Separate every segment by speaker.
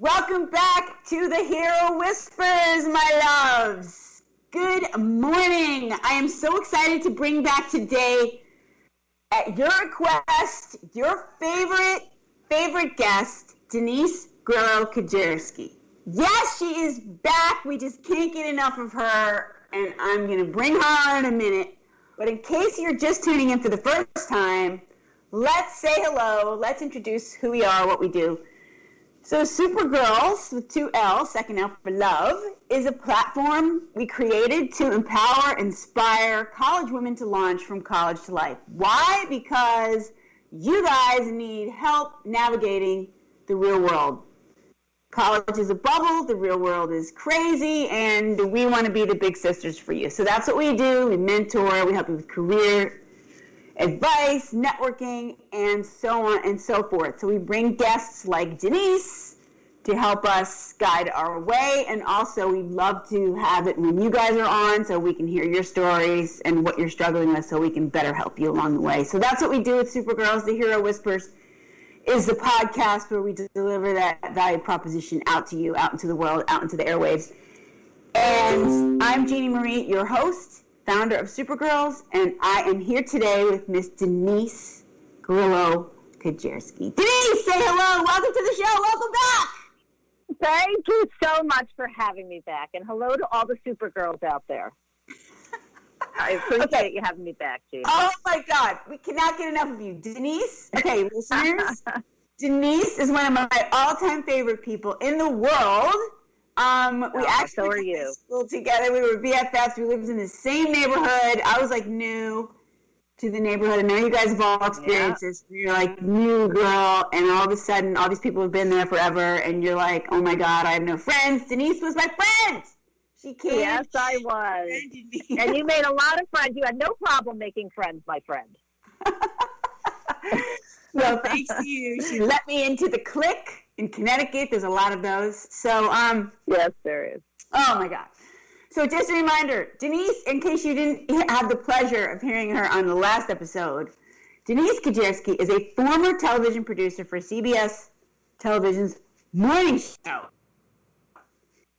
Speaker 1: Welcome back to the Hero Whispers, my loves. Good morning. I am so excited to bring back today, at your request, your favorite guest, Denise Kedzierski. Yes, she is back. We just can't get enough of her, and I'm going to bring her on in a minute. But in case you're just tuning in for the first time, let's say hello. Let's introduce who we are, what we do. So Supergirls, with 2 L, second L for love, is a platform we created to empower, inspire college women to launch from college to life. Why? Because you guys need help navigating the real world. College is a bubble, the real world is crazy, and we want to be the big sisters for you. So that's what we do. We mentor, we help you with career advice, networking, and so on and so forth. So we bring guests like Denise to help us guide our way, and also we'd love to have it when you guys are on so we can hear your stories and what you're struggling with so we can better help you along the way. So that's what we do with Supergirls. The Hero Whispers is the podcast where we deliver that value proposition out to you, out into the world, out into the airwaves. And I'm Jeannie Marie, your host, founder of Supergirls, and I am here today with Miss Denise Kedzierski. Denise, say hello. Welcome to the show. Welcome back.
Speaker 2: Thank you so much for having me back, and hello to all the Supergirls out there. I appreciate you having me back, Jeannie.
Speaker 1: Oh, my God. We cannot get enough of you. Denise, okay, listeners, Denise is one of my all-time favorite people in the world. We actually went to school together. We were BFFs. We lived in the same neighborhood. I was like new to the neighborhood. I know you guys have all experienced this. You're like new girl, and all of a sudden, all these people have been there forever, and you're like, oh my God, I have no friends. Denise was my friend. She came.
Speaker 2: Yes, I was. And you made a lot of friends. You had no problem making friends, my friend.
Speaker 1: Well, thanks to you. She let me into the clique. In Connecticut, there's a lot of those. So,
Speaker 2: yes, there is.
Speaker 1: Oh my God. So just a reminder, Denise, in case you didn't have the pleasure of hearing her on the last episode, Denise Kedzierski is a former television producer for CBS Television's morning show.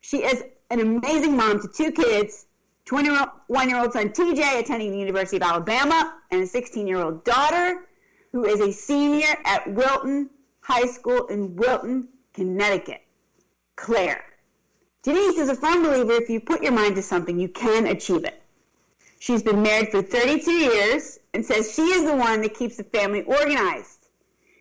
Speaker 1: She is an amazing mom to 2 kids, 21-year-old son TJ attending the University of Alabama, and a 16-year-old daughter who is a senior at Wilton High School in Wilton, Connecticut. Claire. Denise is a firm believer if you put your mind to something, you can achieve it. She's been married for 32 years and says she is the one that keeps the family organized.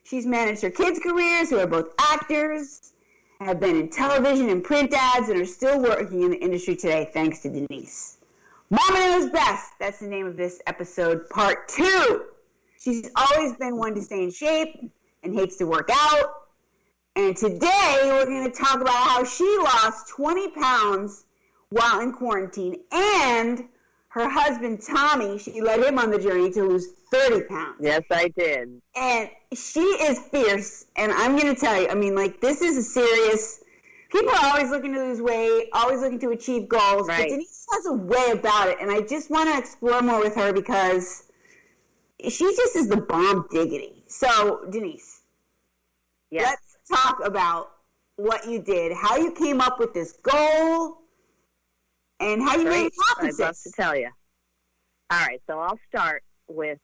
Speaker 1: She's managed her kids' careers, who are both actors, have been in television and print ads, and are still working in the industry today, thanks to Denise. Mama Knows Best. That's the name of this episode, part 2. She's always been one to stay in shape and hates to work out. And today we're going to talk about how she lost 20 pounds while in quarantine, and her husband Tommy, she led him on the journey to lose 30 pounds.
Speaker 2: Yes, I did.
Speaker 1: And she is fierce, and I'm going to tell you, I mean, like, this is a serious, people are always looking to lose weight, always looking to achieve goals,
Speaker 2: right.
Speaker 1: But Denise has a way about it, and I just want to explore more with her because she just is the bomb diggity. So, Denise,
Speaker 2: yes.
Speaker 1: Let's talk about what you did, how you came up with this goal, and how you made it happen.
Speaker 2: I'd love to tell you. All right, so I'll start with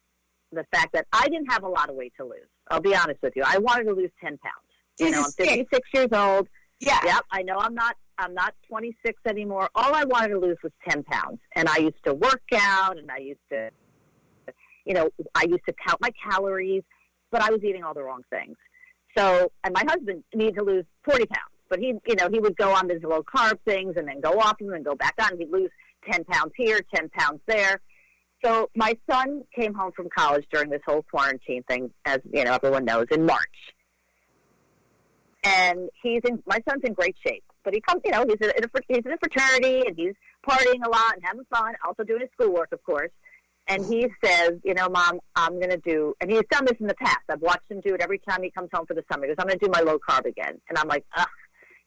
Speaker 2: the fact that I didn't have a lot of weight to lose. I'll be honest with you. I wanted to lose 10 pounds. You know, I'm 56 years old.
Speaker 1: Yeah.
Speaker 2: Yep, I know I'm not 26 anymore. All I wanted to lose was 10 pounds. And I used to work out, and I used to count my calories, but I was eating all the wrong things. So, and my husband needed to lose 40 pounds, but he would go on these low carb things and then go off them and go back on. He'd lose 10 pounds here, 10 pounds there. So my son came home from college during this whole quarantine thing, as you know, everyone knows, in March. And my son's in great shape, but he comes, he's in a fraternity, and he's partying a lot and having fun, also doing his schoolwork, of course. And he says, Mom, I'm going to do, and he's done this in the past. I've watched him do it every time he comes home for the summer. He goes, I'm going to do my low carb again. And I'm like, ugh,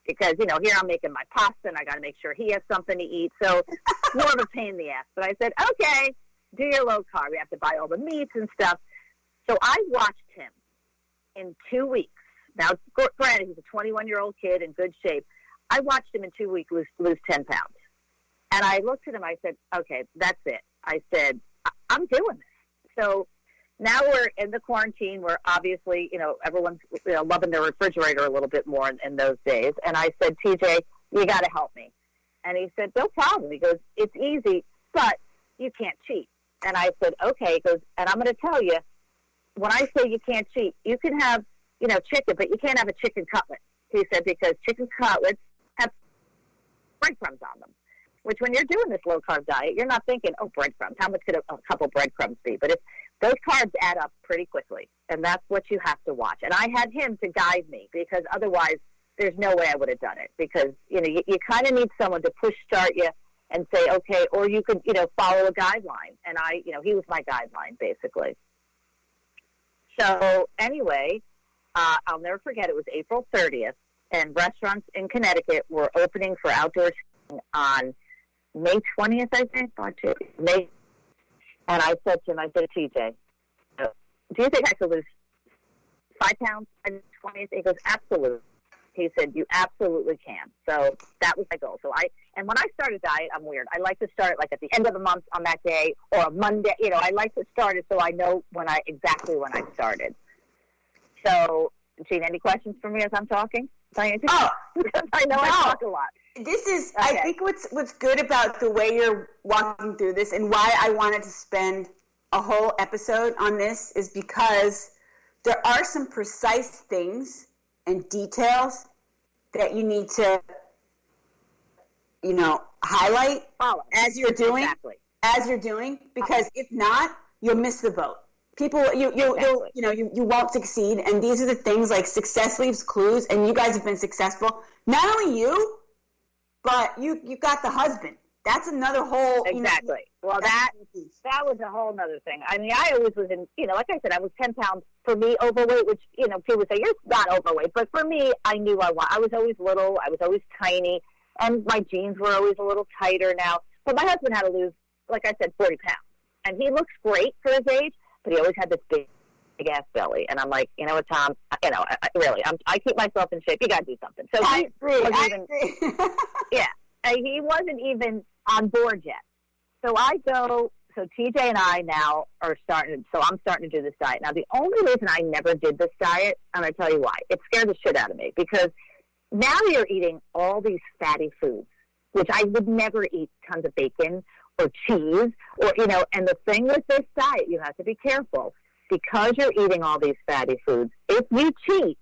Speaker 2: because, here I'm making my pasta, and I got to make sure he has something to eat. So it's more of a pain in the ass. But I said, okay, do your low carb. You have to buy all the meats and stuff. So I watched him in 2 weeks Now, granted, he's a 21-year-old kid in good shape. I watched him in 2 weeks lose 10 pounds. And I looked at him, I said, okay, that's it. I said, I'm doing this. So now we're in the quarantine where obviously, everyone's loving their refrigerator a little bit more in those days. And I said, TJ, you got to help me. And he said, no problem. He goes, it's easy, but you can't cheat. And I said, okay. He goes, and I'm going to tell you, when I say you can't cheat, you can have, chicken, but you can't have a chicken cutlet. He said, because chicken cutlets have breadcrumbs on them, which when you're doing this low-carb diet, you're not thinking, oh, breadcrumbs. How much could a couple breadcrumbs be? But those carbs add up pretty quickly, and that's what you have to watch. And I had him to guide me because otherwise there's no way I would have done it because, you kind of need someone to push-start you and say, okay, or you could, follow a guideline. And he was my guideline, basically. So anyway, I'll never forget, it was April 30th, and restaurants in Connecticut were opening for outdoor seating on May 20th, I think, May. And I said to him, TJ, do you think I could lose 5 pounds on the 20th? He goes, absolutely. He said, you absolutely can. So that was my goal. And when I start a diet, I'm weird. I like to start like at the end of the month on that day or a Monday. I like to start it so I know exactly when I started. So, Gene, any questions for me as I'm talking? I know I talk a lot.
Speaker 1: This is,
Speaker 2: okay.
Speaker 1: I think what's good about the way you're walking through this and why I wanted to spend a whole episode on this is because there are some precise things and details that you need to, highlight as you're doing.
Speaker 2: Exactly.
Speaker 1: As you're doing, because if not, you'll miss the boat. People, you won't succeed, and these are the things like success leaves clues, and you guys have been successful. Not only you, but you got the husband. That's another whole
Speaker 2: exactly. Well, that was a whole other thing. I mean, I always was in, like I said, I was 10 pounds for me overweight, which people would say you're not overweight, but for me, I knew I was always little, I was always tiny, and my jeans were always a little tighter now. But my husband had to lose, like I said, 40 pounds, and he looks great for his age. But he always had this big ass belly, and I'm like, you know what, Tom? I keep myself in shape. You got to do something. So
Speaker 1: I agree.
Speaker 2: Yeah, he wasn't even on board yet. So So TJ and I now are starting. So I'm starting to do this diet now. The only reason I never did this diet, I'm going to tell you why. It scared the shit out of me because now you're eating all these fatty foods, which I would never eat tons of bacon or cheese, or, and the thing with this diet, you have to be careful because you're eating all these fatty foods. If you cheat,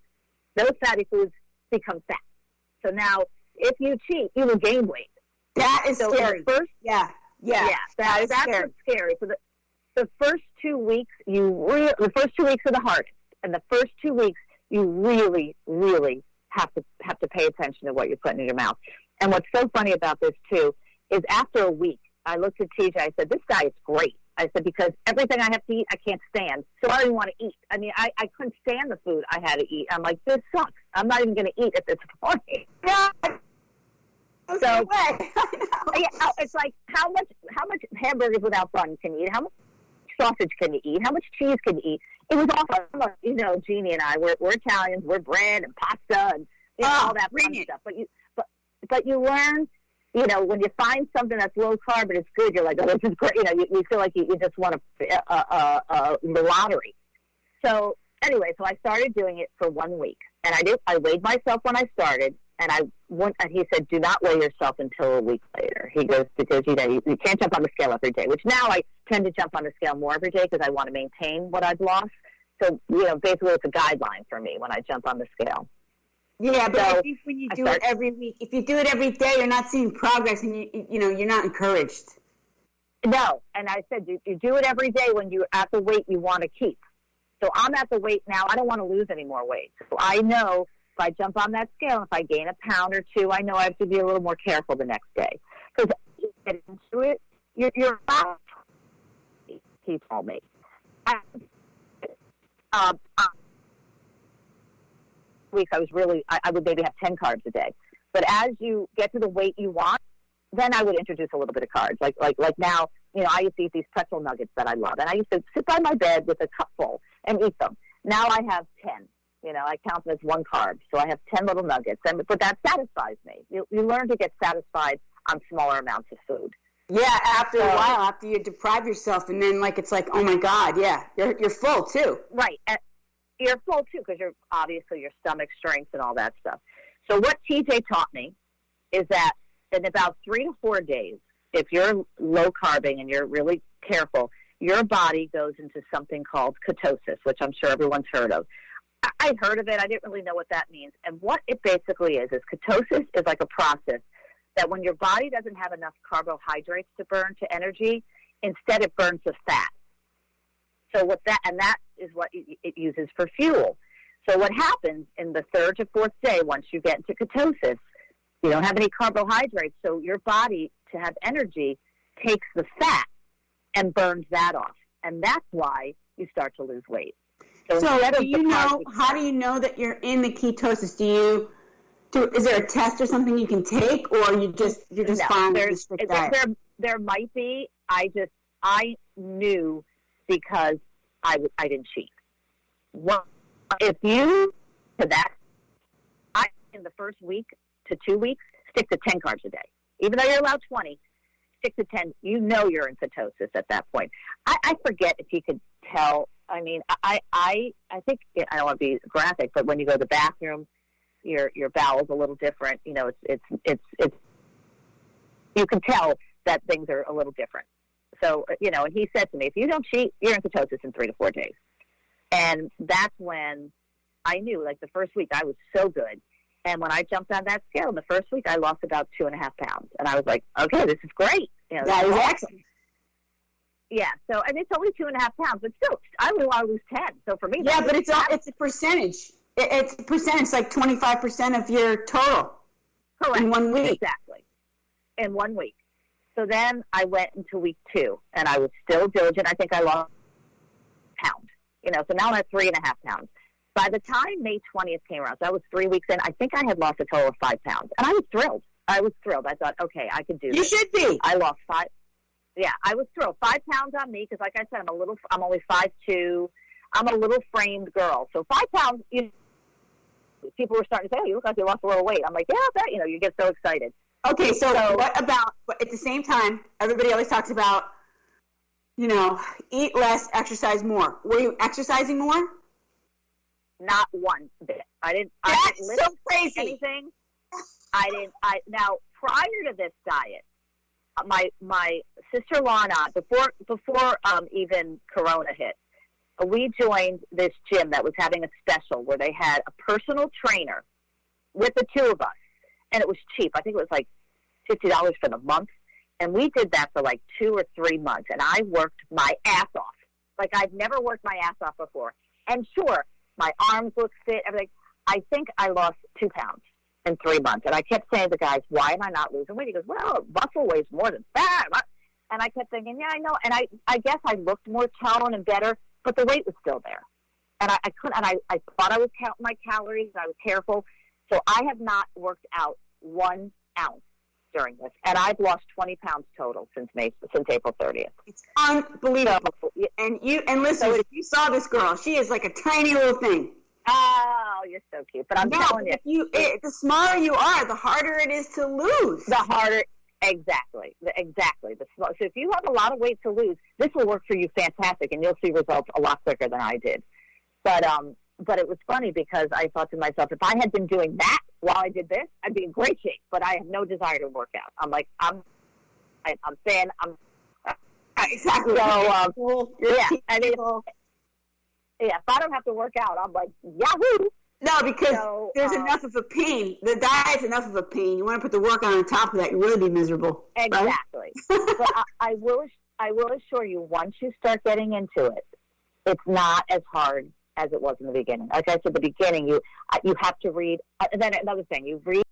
Speaker 2: those fatty foods become fat. So now, if you cheat, you will gain weight.
Speaker 1: That is scary. That's
Speaker 2: what's scary. So the first 2 weeks, the first 2 weeks are the hardest, and the first 2 weeks, you really, really have to pay attention to what you're putting in your mouth. And what's so funny about this too is after a week, I looked at TJ, I said, this diet's great. I said, because everything I have to eat, I can't stand. So I didn't want to eat. I mean, I couldn't stand the food I had to eat. I'm like, this sucks. I'm not even going to eat at this point.
Speaker 1: Yeah.
Speaker 2: So, it's like, how much hamburgers without bun can you eat? How much sausage can you eat? How much cheese can you eat? It was awesome. Jeannie and I, we're Italians. We're bread and pasta and all that fun stuff. But you learn, when you find something that's low carb and it's good, you're like, oh, this is great. You feel like you just want a lottery. So anyway, so I started doing it for 1 week, and I weighed myself when I started, and he said, do not weigh yourself until a week later. He goes, because you can't jump on the scale every day, which now I tend to jump on the scale more every day because I want to maintain what I've lost. So, basically it's a guideline for me when I jump on the scale.
Speaker 1: Yeah, but I think when you do it every week, if you do it every day, you're not seeing progress, and you're not encouraged.
Speaker 2: No, and I said you do it every day when you're at the weight you want to keep. So I'm at the weight now. I don't want to lose any more weight. So I know if I jump on that scale, if I gain a pound or two, I know I have to be a little more careful the next day because you get into it. You're about. He told me. Weeks I would maybe have 10 carbs a day, but as you get to the weight you want, then I would introduce a little bit of carbs. Like now, I used to eat these pretzel nuggets that I love, and I used to sit by my bed with a cup full and eat them. Now I have 10, I count them as one carb. So I have 10 little nuggets, but that satisfies me. You learn to get satisfied on smaller amounts of food.
Speaker 1: Yeah, after a while, after you deprive yourself, and then it's like, oh my God, yeah, you're full too.
Speaker 2: Right, and you're full too because you're obviously your stomach shrinks and all that stuff. So what TJ taught me is that in about 3 to 4 days, if you're low carbing and you're really careful, your body goes into something called ketosis, which I'm sure everyone's heard of. I'd heard of it. I didn't really know what that means. And what it basically is ketosis is like a process that when your body doesn't have enough carbohydrates to burn to energy, instead it burns the fat. So that is what it uses for fuel. So what happens in the 3rd to 4th day, once you get into ketosis, you don't have any carbohydrates. So your body, to have energy, takes the fat and burns that off. And that's why you start to lose weight.
Speaker 1: So do you know, how do you know that you're in the ketosis? Is there a test or something you can take, or you're just following the strict diet?
Speaker 2: There might be. I knew because I didn't cheat. If you to that, in the first week to 2 weeks, stick to 10 carbs a day. Even though you're allowed 20, stick to 10. You know you're in ketosis at that point. I forget if you could tell. I mean, I think, I don't want to be graphic, but when you go to the bathroom, your bowel's a little different. It's you can tell that things are a little different. So, and he said to me, if you don't cheat, you're in ketosis in 3 to 4 days. And that's when I knew, the first week I was so good. And when I jumped on that scale in the first week, I lost about 2.5 pounds. And I was like, okay, this is great.
Speaker 1: That is excellent.
Speaker 2: Yeah, so, and it's only 2.5 pounds, but still, I would want to lose 10. So for me,
Speaker 1: yeah, but it's a percentage. It's a percentage, like 25% of your total.
Speaker 2: Correct.
Speaker 1: In 1 week.
Speaker 2: Exactly. In 1 week. So then I went into week 2, and I was still diligent. I think I lost a pound. So now I'm at 3.5 pounds. By the time May 20th came around, so I was 3 weeks in, I think I had lost a total of 5 pounds. And I was thrilled. I thought, okay, I could do this.
Speaker 1: You should be.
Speaker 2: I lost 5. Yeah, I was thrilled. 5 pounds on me, because like I said, I'm only 5'2". I'm a little framed girl. So 5 pounds, people were starting to say, oh, you look like you lost a little weight. I'm like, yeah, I bet, you get so excited.
Speaker 1: Okay, so what about, at the same time, everybody always talks about, eat less, exercise more. Were you exercising more?
Speaker 2: Not one bit. I didn't
Speaker 1: so crazy.
Speaker 2: Anything. Now, prior to this diet, my sister-in-law and I, before even Corona hit, we joined this gym that was having a special where they had a personal trainer with the two of us, and it was cheap. I think it was like $50 for the month, and we did that for 2 or 3 months, and I worked my ass off. I've never worked my ass off before. And sure, my arms looked fit, everything. I think I lost 2 pounds in 3 months. And I kept saying to the guys, why am I not losing weight? He goes, well, muscle weighs more than fat. And I kept thinking, yeah, I know. And I guess I looked more toned and better, but the weight was still there. And I couldn't, and I thought I was counting my calories, and I was careful. So I have not worked out 1 ounce during this. And I've lost 20 pounds total since April 30th.
Speaker 1: It's unbelievable. And listen, if you saw this girl, she is like a tiny little thing.
Speaker 2: Oh, you're so cute. But I'm telling you,
Speaker 1: the smaller you are, the harder it is to lose.
Speaker 2: The harder, exactly. So if you have a lot of weight to lose, this will work for you fantastic, and you'll see results a lot quicker than I did. But it was funny because I thought to myself, if I had been doing that while I did this, I'd be in great shape. But I have no desire to work out. I'm saying
Speaker 1: exactly.
Speaker 2: So yeah, if I don't have to work out, I'm like, yahoo!
Speaker 1: No, because there's enough of a pain. The diet's enough of a pain. You want to put the work on top of that, you'll really be miserable.
Speaker 2: Exactly.
Speaker 1: Right?
Speaker 2: But I will assure you, once you start getting into it, it's not as hard as it was in the beginning. Like I said, the beginning, you have to read. And then another thing, you read